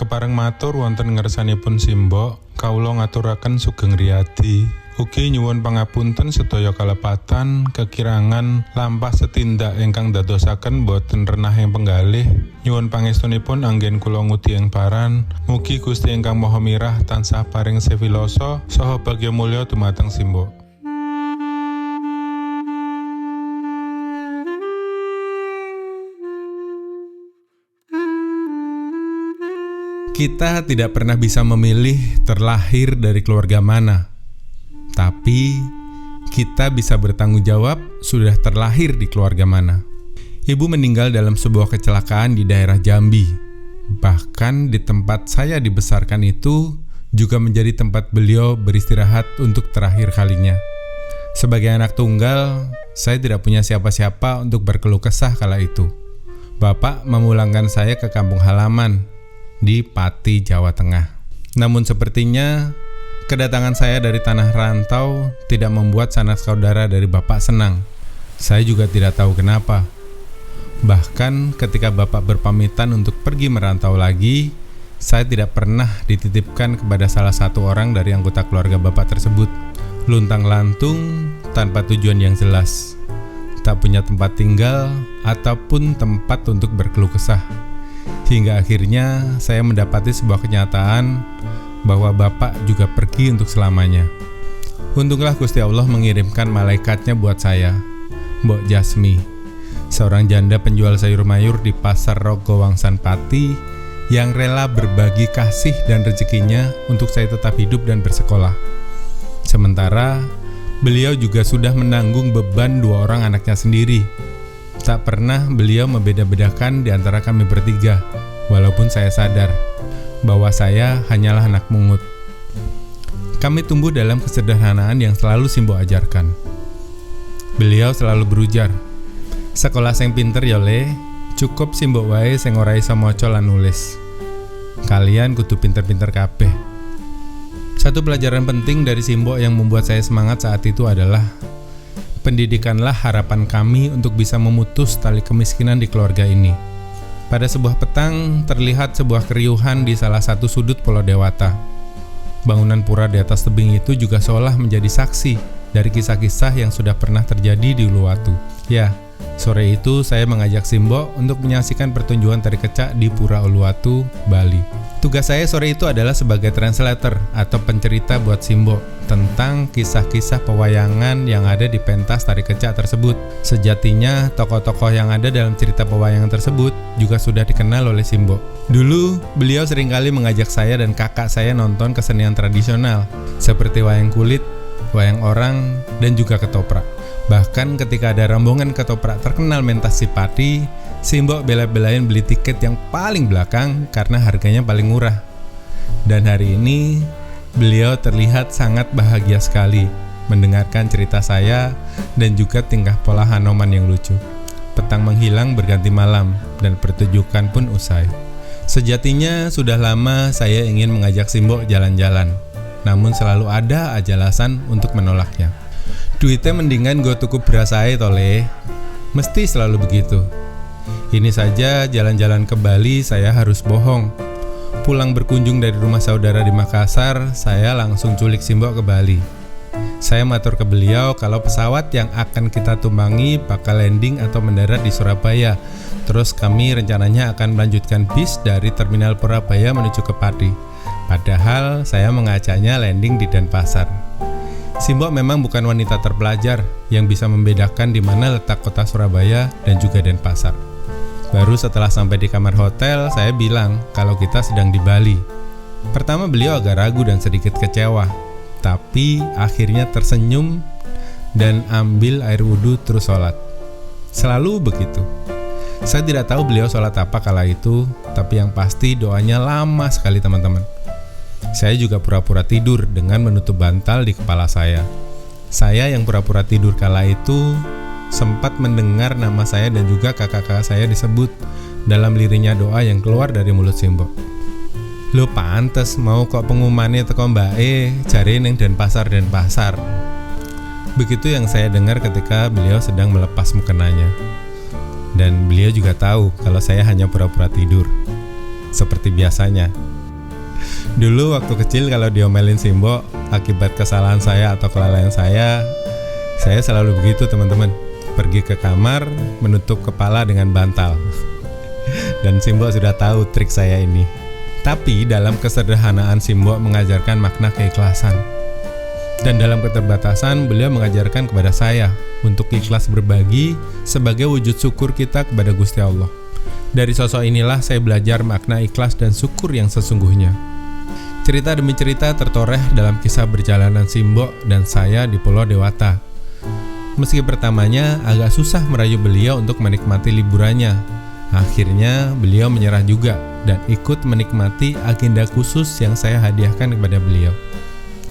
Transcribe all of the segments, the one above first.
Kepareng matur wonten ngersanipun simbok, kawula ngaturaken sugeng riyadi. Ugi nyuwun pangapunten sedaya kalepatan, kekirangan lampah setindak ingkang dadosaken boten renahing penggalih. Nyuwun pangestunipun anggen kula ngudi ing paran. Mugi Gusti ingkang Maha Mirah tansah paring seviloso saha bagya mulya dumateng simbok. Kita tidak pernah bisa memilih terlahir dari keluarga mana, tapi kita bisa bertanggung jawab sudah terlahir di keluarga mana. Ibu meninggal dalam sebuah kecelakaan di daerah Jambi. Bahkan di tempat saya dibesarkan itu juga menjadi tempat beliau beristirahat untuk terakhir kalinya. Sebagai anak tunggal, saya tidak punya siapa-siapa untuk berkeluh kesah kala itu. Bapak memulangkan saya ke kampung halaman di Pati, Jawa Tengah. Namun sepertinya kedatangan saya dari tanah rantau tidak membuat sanak saudara dari Bapak senang. Saya juga tidak tahu kenapa. Bahkan ketika Bapak berpamitan untuk pergi merantau lagi, saya tidak pernah dititipkan kepada salah satu orang dari anggota keluarga Bapak tersebut. Luntang-lantung tanpa tujuan yang jelas, tak punya tempat tinggal ataupun tempat untuk berkeluh kesah. Hingga akhirnya saya mendapati sebuah kenyataan bahwa Bapak juga pergi untuk selamanya. Untunglah Gusti Allah mengirimkan malaikatnya buat saya, Mbok Jasmi, seorang janda penjual sayur mayur di Pasar Rogo Wangsan Pati yang rela berbagi kasih dan rezekinya untuk saya tetap hidup dan bersekolah. Sementara beliau juga sudah menanggung beban 2 orang anaknya sendiri. Tak pernah beliau membeda-bedakan di antara kami bertiga, walaupun saya sadar bahwa saya hanyalah anak mungut. Kami tumbuh dalam kesederhanaan yang selalu simbok ajarkan. Beliau selalu berujar, "Sekolah sing pinter ya le, cukup simbok wae sing ora iso maca lan nulis. Kalian kudu pinter-pinter kabeh." Satu pelajaran penting dari simbok yang membuat saya semangat saat itu adalah pendidikanlah harapan kami untuk bisa memutus tali kemiskinan di keluarga ini. Pada sebuah petang, terlihat sebuah keriuhan di salah satu sudut Pulau Dewata. Bangunan pura di atas tebing itu juga seolah menjadi saksi dari kisah-kisah yang sudah pernah terjadi di Uluwatu. Ya, sore itu saya mengajak simbok untuk menyaksikan pertunjukan tari kecak di Pura Uluwatu, Bali. Tugas saya sore itu adalah sebagai translator atau pencerita buat simbok tentang kisah-kisah pewayangan yang ada di pentas tari kecak tersebut. Sejatinya, tokoh-tokoh yang ada dalam cerita pewayangan tersebut juga sudah dikenal oleh simbok. Dulu, beliau seringkali mengajak saya dan kakak saya nonton kesenian tradisional seperti wayang kulit, wayang orang, dan juga ketoprak. Bahkan ketika ada rombongan ketoprak terkenal mentas si Pati, simbok bela-belain beli tiket yang paling belakang karena harganya paling murah. Dan hari ini, beliau terlihat sangat bahagia sekali mendengarkan cerita saya dan juga tingkah pola Hanoman yang lucu. Petang menghilang berganti malam dan pertunjukan pun usai. Sejatinya sudah lama saya ingin mengajak simbok jalan-jalan, namun selalu ada aja alasan untuk menolaknya. Duitnya mendingan gue tuku beras ae tole. Mesti selalu begitu. Ini saja jalan-jalan ke Bali saya harus bohong. Pulang berkunjung dari rumah saudara di Makassar, saya langsung culik simbok ke Bali. Saya matur ke beliau kalau pesawat yang akan kita tumpangi bakal landing atau mendarat di Surabaya. Terus kami rencananya akan melanjutkan bis dari Terminal Purabaya menuju ke Pati. Padahal saya mengajaknya landing di Denpasar. Simbok memang bukan wanita terpelajar yang bisa membedakan di mana letak kota Surabaya dan juga Denpasar. Baru setelah sampai di kamar hotel, saya bilang kalau kita sedang di Bali. Pertama beliau agak ragu dan sedikit kecewa, tapi akhirnya tersenyum dan ambil air wudhu terus sholat. Selalu begitu. Saya tidak tahu beliau sholat apa kala itu, tapi yang pasti doanya lama sekali teman-teman. Saya juga pura-pura tidur dengan menutup bantal di kepala saya. Saya yang pura-pura tidur kala itu sempat mendengar nama saya dan juga kakak-kakak saya disebut dalam lirihnya doa yang keluar dari mulut simbok. Lo pantes mau kok pengumumannya teko mbake jare ning Denpasar. Begitu yang saya dengar ketika beliau sedang melepas mukenanya. Dan beliau juga tahu kalau saya hanya pura-pura tidur. seperti biasanya. Dulu waktu kecil kalau diomelin Simbo akibat kesalahan saya atau kelalaian saya selalu begitu teman-teman. Pergi ke kamar, menutup kepala dengan bantal. Dan Simbo sudah tahu trik saya ini. Tapi dalam kesederhanaan Simbo mengajarkan makna keikhlasan. Dan dalam keterbatasan beliau mengajarkan kepada saya untuk ikhlas berbagi sebagai wujud syukur kita kepada Gusti Allah. Dari sosok inilah saya belajar makna ikhlas dan syukur yang sesungguhnya. Cerita demi cerita tertoreh dalam kisah perjalanan Simbo dan saya di Pulau Dewata. Meski pertamanya agak susah merayu beliau untuk menikmati liburannya, akhirnya beliau menyerah juga dan ikut menikmati agenda khusus yang saya hadiahkan kepada beliau.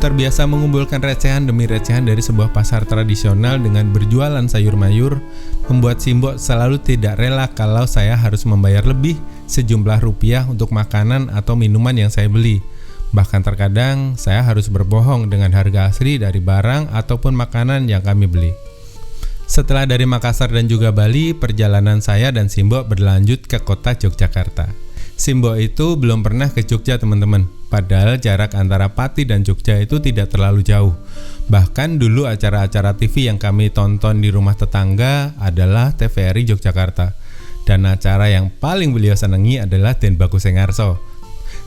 Terbiasa mengumpulkan recehan demi recehan dari sebuah pasar tradisional dengan berjualan sayur mayur, membuat Simbo selalu tidak rela kalau saya harus membayar lebih sejumlah rupiah untuk makanan atau minuman yang saya beli. Bahkan terkadang saya harus berbohong dengan harga asli dari barang ataupun makanan yang kami beli. Setelah dari Makassar dan juga Bali, perjalanan saya dan Simbo berlanjut ke kota Yogyakarta. Simbo itu belum pernah ke Jogja teman-teman, padahal jarak antara Pati dan Jogja itu tidak terlalu jauh. Bahkan dulu acara-acara TV yang kami tonton di rumah tetangga adalah TVRI Yogyakarta. Dan acara yang paling beliau senangi adalah Den Bagus Sengarso,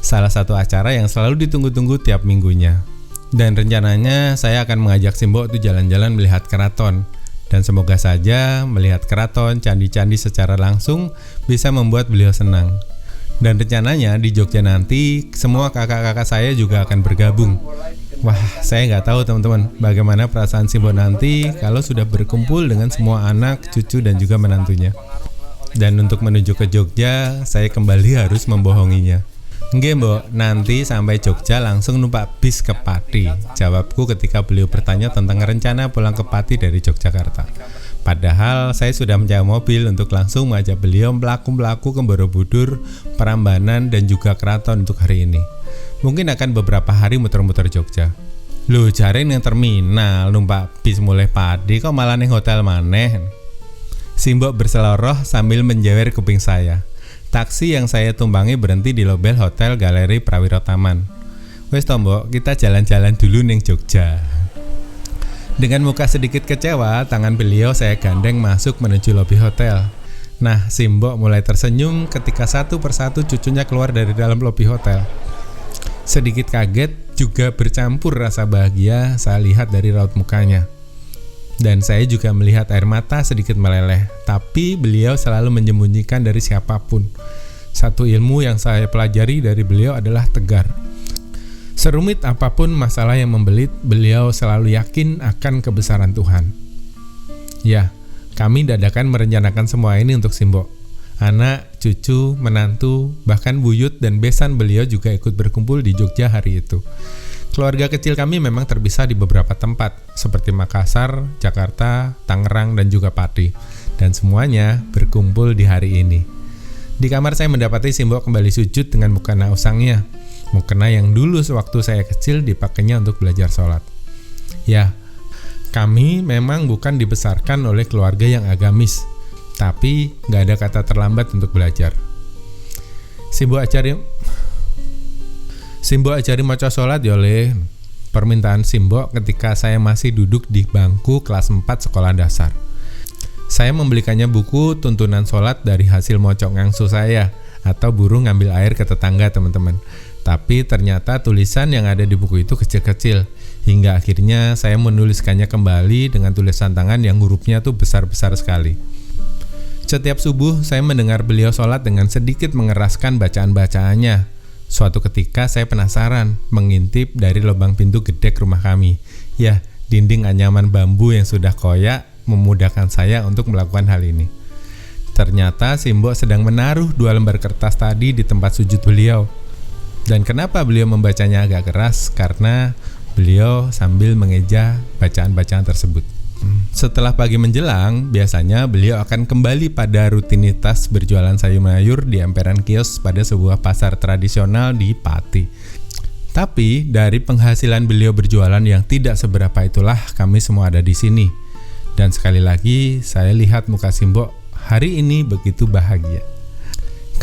salah satu acara yang selalu ditunggu-tunggu tiap minggunya. Dan rencananya saya akan mengajak Simbo itu jalan-jalan melihat keraton. Dan semoga saja melihat keraton, candi-candi secara langsung bisa membuat beliau senang. Dan rencananya di Jogja nanti semua kakak-kakak saya juga akan bergabung. Wah, saya nggak tahu teman-teman bagaimana perasaan Simbo nanti kalau sudah berkumpul dengan semua anak, cucu dan juga menantunya. Dan untuk menuju ke Jogja, saya kembali harus membohonginya. Nggih mbok, nanti sampai Jogja langsung numpak bis ke Pati, jawabku ketika beliau bertanya tentang rencana pulang ke Pati dari Yogyakarta. Padahal saya sudah menyewa mobil untuk langsung mengajak beliau melaku ke Borobudur, Prambanan dan juga keraton untuk hari ini. Mungkin akan beberapa hari muter-muter Jogja. Loh, jare ning terminal numpak bis mulai Pati kok malah ning hotel maneh. Simbo berseloroh sambil menjewer kuping saya. Taksi yang saya tumpangi berhenti di lobel Hotel Galeri Prawiro Taman. Wes tombok, kita jalan-jalan dulu ning Jogja. Dengan muka sedikit kecewa, tangan beliau saya gandeng masuk menuju lobi hotel. Nah, Simbo mulai tersenyum ketika satu persatu cucunya keluar dari dalam lobi hotel. Sedikit kaget juga bercampur rasa bahagia saya lihat dari raut mukanya. Dan saya juga melihat air mata sedikit meleleh, tapi beliau selalu menyembunyikan dari siapapun. Satu ilmu yang saya pelajari dari beliau adalah tegar. Serumit apapun masalah yang membelit, beliau selalu yakin akan kebesaran Tuhan. Ya, kami dadakan merencanakan semua ini untuk Simbo. Anak, cucu, menantu, bahkan buyut dan besan beliau juga ikut berkumpul di Jogja hari itu. Keluarga kecil kami memang terpisah di beberapa tempat, seperti Makassar, Jakarta, Tangerang, dan juga Pati. Dan semuanya berkumpul di hari ini. Di kamar saya mendapati Simbo kembali sujud dengan mukena usangnya. Mukena yang dulu sewaktu saya kecil dipakainya untuk belajar sholat. Ya, kami memang bukan dibesarkan oleh keluarga yang agamis, tapi gak ada kata terlambat untuk belajar. Simbo ajari maca sholat ya Le. Permintaan Simbo ketika saya masih duduk di bangku kelas 4 sekolah dasar. Saya membelikannya buku tuntunan sholat dari hasil mocok ngangsu saya, atau burung ngambil air ke tetangga teman-teman. Tapi ternyata tulisan yang ada di buku itu kecil-kecil, hingga akhirnya saya menuliskannya kembali dengan tulisan tangan yang hurufnya tuh besar-besar sekali. Setiap subuh saya mendengar beliau sholat dengan sedikit mengeraskan bacaan-bacaannya. Suatu ketika saya penasaran mengintip dari lubang pintu gedek rumah kami. Ya, dinding anyaman bambu yang sudah koyak memudahkan saya untuk melakukan hal ini. Ternyata Simbo sedang menaruh 2 lembar kertas tadi di tempat sujud beliau. Dan kenapa beliau membacanya agak keras? Karena beliau sambil mengeja bacaan-bacaan tersebut. Setelah pagi menjelang, biasanya beliau akan kembali pada rutinitas berjualan sayur mayur di emperan kios pada sebuah pasar tradisional di Pati. Tapi dari penghasilan beliau berjualan yang tidak seberapa itulah kami semua ada di sini. Dan sekali lagi saya lihat muka Simbo hari ini begitu bahagia.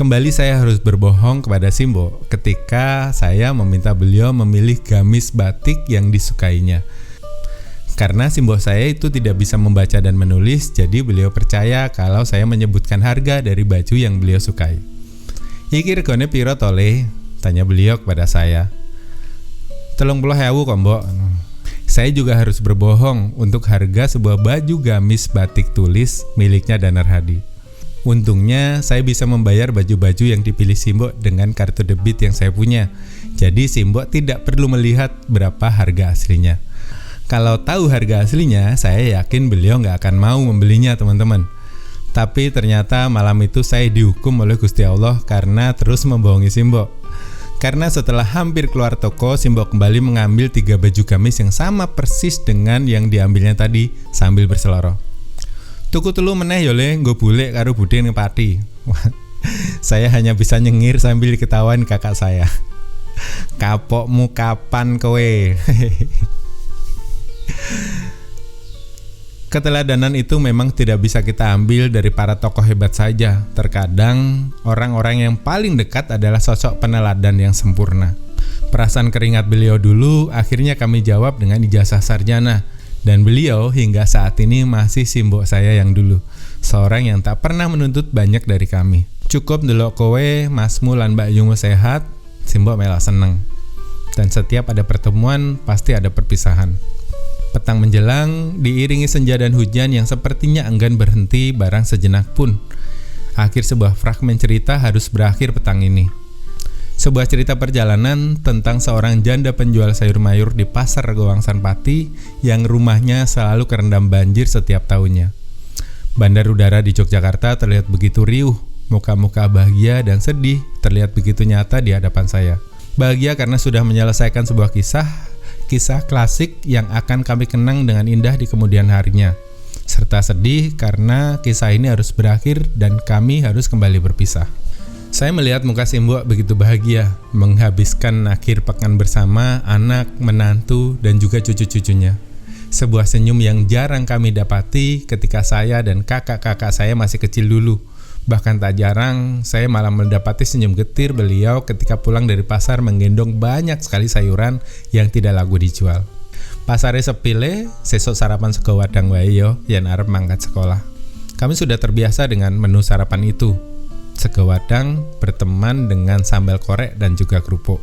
Kembali saya harus berbohong kepada Simbo ketika saya meminta beliau memilih gamis batik yang disukainya. Karena Simbo saya itu tidak bisa membaca dan menulis, jadi beliau percaya kalau saya menyebutkan harga dari baju yang beliau sukai. "Iki regane piro tole?" tanya beliau kepada saya. 30.000 kok, Mbok. Saya juga harus berbohong untuk harga sebuah baju gamis batik tulis miliknya Danar Hadi. Untungnya saya bisa membayar baju-baju yang dipilih Simbo dengan kartu debit yang saya punya. Jadi Simbo tidak perlu melihat berapa harga aslinya. Kalau tahu harga aslinya, saya yakin beliau nggak akan mau membelinya, teman-teman. Tapi ternyata malam itu saya dihukum oleh Gusti Allah karena terus membohongi Simbo. Karena setelah hampir keluar toko, Simbo kembali mengambil 3 baju gamis yang sama persis dengan yang diambilnya tadi sambil berseloroh. "Tuku telu meneh yo le, nggo bule karo budhe ning Pati." Saya hanya bisa nyengir sambil ketawain kakak saya. "Kapokmu kapan kowe?" Keteladanan itu memang tidak bisa kita ambil dari para tokoh hebat saja. Terkadang orang-orang yang paling dekat adalah sosok peneladan yang sempurna. Perasaan keringat beliau dulu akhirnya kami jawab dengan ijazah sarjana. Dan beliau hingga saat ini masih Simbo saya yang dulu, seorang yang tak pernah menuntut banyak dari kami. Cukup ndelok kowe, masmu lan Mbak Yungmu sehat, Simbo melok seneng. Dan setiap ada pertemuan, pasti ada perpisahan. Petang menjelang, diiringi senja dan hujan yang sepertinya enggan berhenti barang sejenak pun. Akhir sebuah fragmen cerita harus berakhir petang ini. Sebuah cerita perjalanan tentang seorang janda penjual sayur mayur di pasar Regowangsan Pati yang rumahnya selalu kerendam banjir setiap tahunnya. Bandar udara di Yogyakarta terlihat begitu riuh, muka-muka bahagia dan sedih terlihat begitu nyata di hadapan saya. Bahagia karena sudah menyelesaikan sebuah kisah klasik yang akan kami kenang dengan indah di kemudian harinya. Serta sedih karena kisah ini harus berakhir dan kami harus kembali berpisah. Saya melihat muka Simbo begitu bahagia, menghabiskan akhir pekan bersama anak, menantu, dan juga cucu-cucunya. Sebuah senyum yang jarang kami dapati ketika saya dan kakak-kakak saya masih kecil dulu. Bahkan tak jarang, saya malah mendapati senyum getir beliau ketika pulang dari pasar menggendong banyak sekali sayuran yang tidak laku dijual. Pasare sepile, sesuk sarapan sego wadang wae yo, yen arep mangkat sekolah. Kami sudah terbiasa dengan menu sarapan itu. Sego wadang berteman dengan sambal korek dan juga kerupuk.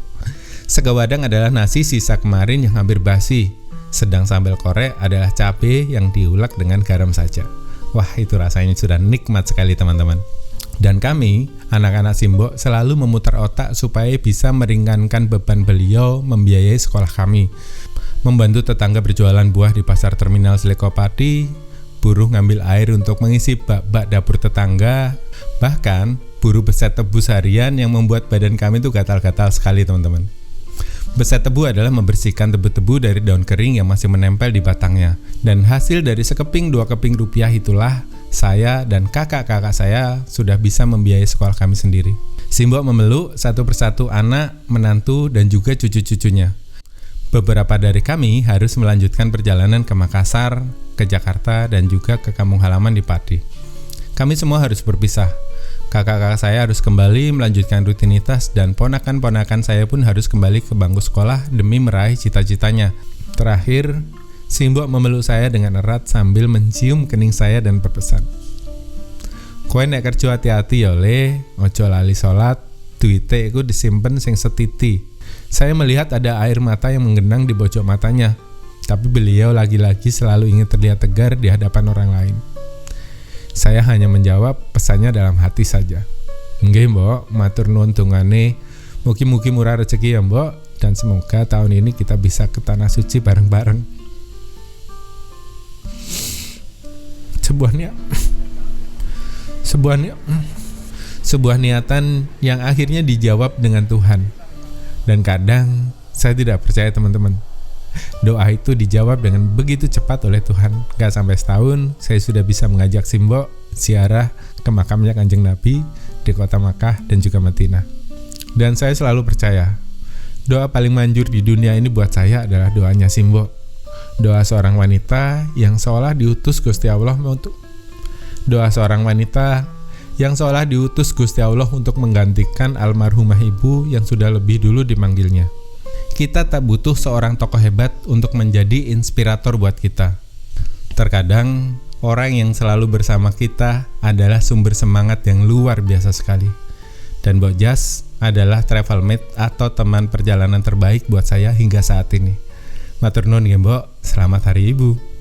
Sego wadang adalah nasi sisa kemarin yang hampir basi, sedang sambal korek adalah cabai yang diulek dengan garam saja. Wah, itu rasanya sudah nikmat sekali, teman-teman. Dan kami, anak-anak Simbo, selalu memutar otak supaya bisa meringankan beban beliau membiayai sekolah kami. Membantu tetangga berjualan buah di pasar terminal Slekopati, buruh ngambil air untuk mengisi bak-bak dapur tetangga, bahkan buruh beset tebu harian yang membuat badan kami itu gatal-gatal sekali, teman-teman. Beset tebu adalah membersihkan tebu-tebu dari daun kering yang masih menempel di batangnya. Dan hasil dari sekeping 2 keping rupiah itulah saya dan kakak-kakak saya sudah bisa membiayai sekolah kami sendiri. Simbo memeluk satu persatu anak, menantu, dan juga cucu-cucunya. Beberapa dari kami harus melanjutkan perjalanan ke Makassar, ke Jakarta, dan juga ke kampung halaman di Pati. Kami semua harus berpisah. Kakak-kakak saya harus kembali melanjutkan rutinitas dan ponakan-ponakan saya pun harus kembali ke bangku sekolah demi meraih cita-citanya. Terakhir, Simbo memeluk saya dengan erat sambil mencium kening saya dan berpesan, "Kowe nek kerja hati-hati ya le, ojo lali salat, duite iku disimpen sing setiti." Saya melihat ada air mata yang menggenang di pojok matanya, tapi beliau lagi-lagi selalu ingin terlihat tegar di hadapan orang lain. Saya hanya menjawab pesannya dalam hati saja. "Nggih, Mbok, matur nuwun dongane. Mugi-mugi murah rezeki ya, Mbok, dan semoga tahun ini kita bisa ke tanah suci bareng-bareng." Sebuah niatan yang akhirnya dijawab dengan Tuhan. Dan kadang saya tidak percaya, teman-teman. Doa itu dijawab dengan begitu cepat oleh Tuhan. Gak sampai setahun, saya sudah bisa mengajak Simbo ziarah ke makamnya Kanjeng Nabi di kota Makkah dan juga Madinah. Dan saya selalu percaya, doa paling manjur di dunia ini buat saya adalah doanya Simbo. Doa seorang wanita yang seolah diutus Gusti Allah yang seolah diutus Gusti Allah untuk menggantikan almarhumah ibu yang sudah lebih dulu dimanggilnya. Kita tak butuh seorang tokoh hebat untuk menjadi inspirator buat kita. Terkadang, orang yang selalu bersama kita adalah sumber semangat yang luar biasa sekali. Dan Mbok Jas adalah travel mate atau teman perjalanan terbaik buat saya hingga saat ini. Matur nuwun nggih Mbok, selamat Hari Ibu.